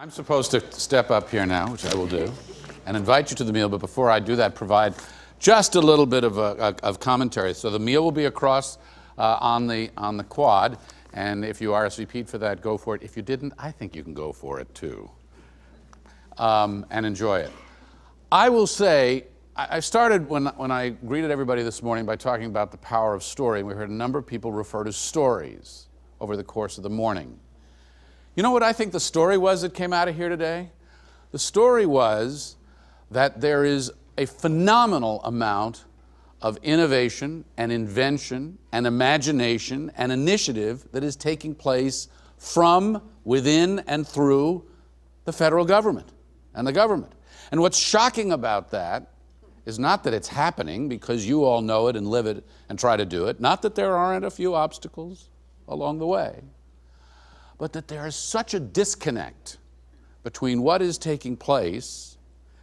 I'm supposed to step up here now, which I will do, and invite you to the meal, but before I do that, provide just a little bit of commentary. So the meal will be across on the quad, and if you RSVP'd for that, go for it. If you didn't, I think you can go for it too, and enjoy it. I will say, I started when I greeted everybody this morning by talking about the power of story, and we heard a number of people refer to stories over the course of the morning. You know what I think the story was that came out of here today? The story was that there is a phenomenal amount of innovation and invention and imagination and initiative that is taking place from within and through the federal government and the government. And what's shocking about that is not that it's happening because you all know it and live it and try to do it, not that there aren't a few obstacles along the way, but that there is such a disconnect between what is taking place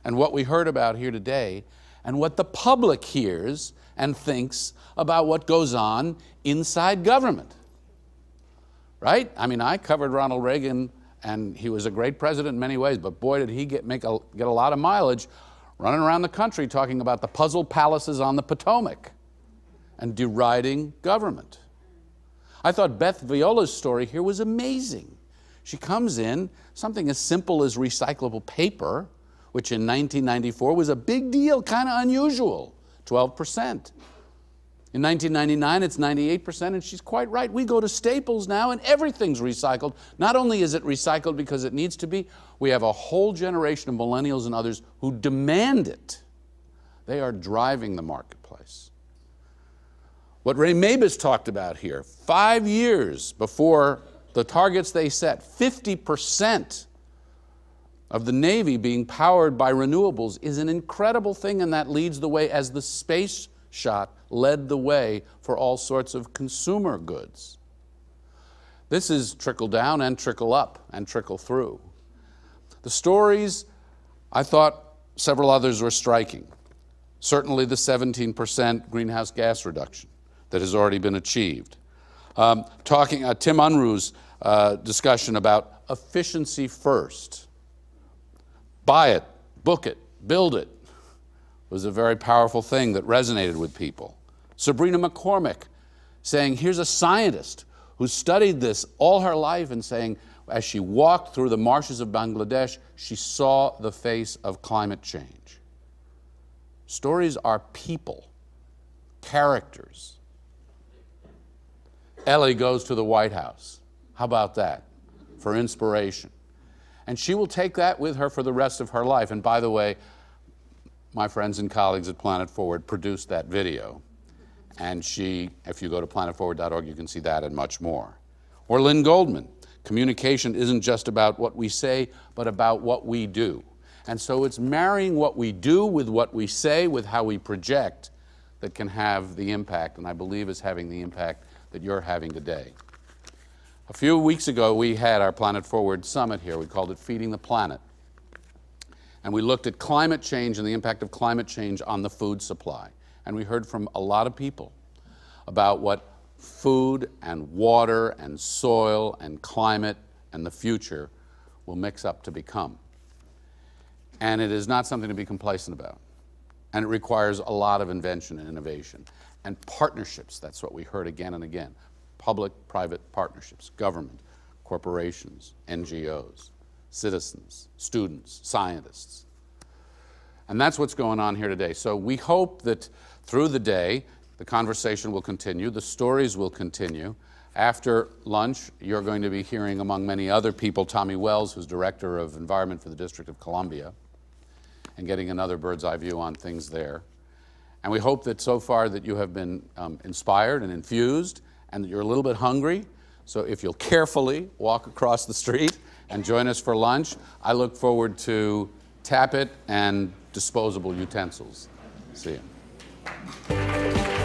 and what we heard about here today and what the public hears and thinks about what goes on inside government. Right? I mean, I covered Ronald Reagan, and he was a great president in many ways, but boy, did he get a lot of mileage running around the country talking about the puzzle palaces on the Potomac and deriding government. I thought Beth Viola's story here was amazing. She comes in, something as simple as recyclable paper, which in 1994 was a big deal, kind of unusual, 12%. In 1999, it's 98%, and she's quite right. We go to Staples now, and everything's recycled. Not only is it recycled because it needs to be, we have a whole generation of millennials and others who demand it. They are driving the marketplace. What Ray Mabus talked about here, 5 years before the targets they set, 50% of the Navy being powered by renewables is an incredible thing, and that leads the way as the space shot led the way for all sorts of consumer goods. This is trickle down and trickle up and trickle through. The stories, I thought several others were striking. Certainly the 17% greenhouse gas reduction that has already been achieved. Tim Unruh's discussion about efficiency first. Buy it, book it, build it, was a very powerful thing that resonated with people. Sabrina McCormick saying, here's a scientist who studied this all her life and saying, as she walked through the marshes of Bangladesh, she saw the face of climate change. Stories are people, characters. Ellie goes to the White House. How about that? For inspiration. And she will take that with her for the rest of her life. And by the way, my friends and colleagues at Planet Forward produced that video. And if you go to planetforward.org, you can see that and much more. Or Lynn Goldman, communication isn't just about what we say, but about what we do. And so it's marrying what we do with what we say, with how we project, that can have the impact, and I believe is having the impact that you're having today. A few weeks ago, we had our Planet Forward Summit here. We called it Feeding the Planet. And we looked at climate change and the impact of climate change on the food supply. And we heard from a lot of people about what food and water and soil and climate and the future will mix up to become. And it is not something to be complacent about. And it requires a lot of invention and innovation. And partnerships, that's what we heard again and again. Public-private partnerships, government, corporations, NGOs, citizens, students, scientists. And that's what's going on here today. So we hope that through the day, the conversation will continue, the stories will continue. After lunch, you're going to be hearing, among many other people, Tommy Wells, who's Director of Environment for the District of Columbia, and getting another bird's eye view on things there. And we hope that so far that you have been inspired and infused, and that you're a little bit hungry. So if you'll carefully walk across the street and join us for lunch, I look forward to Tap It and disposable utensils. See you.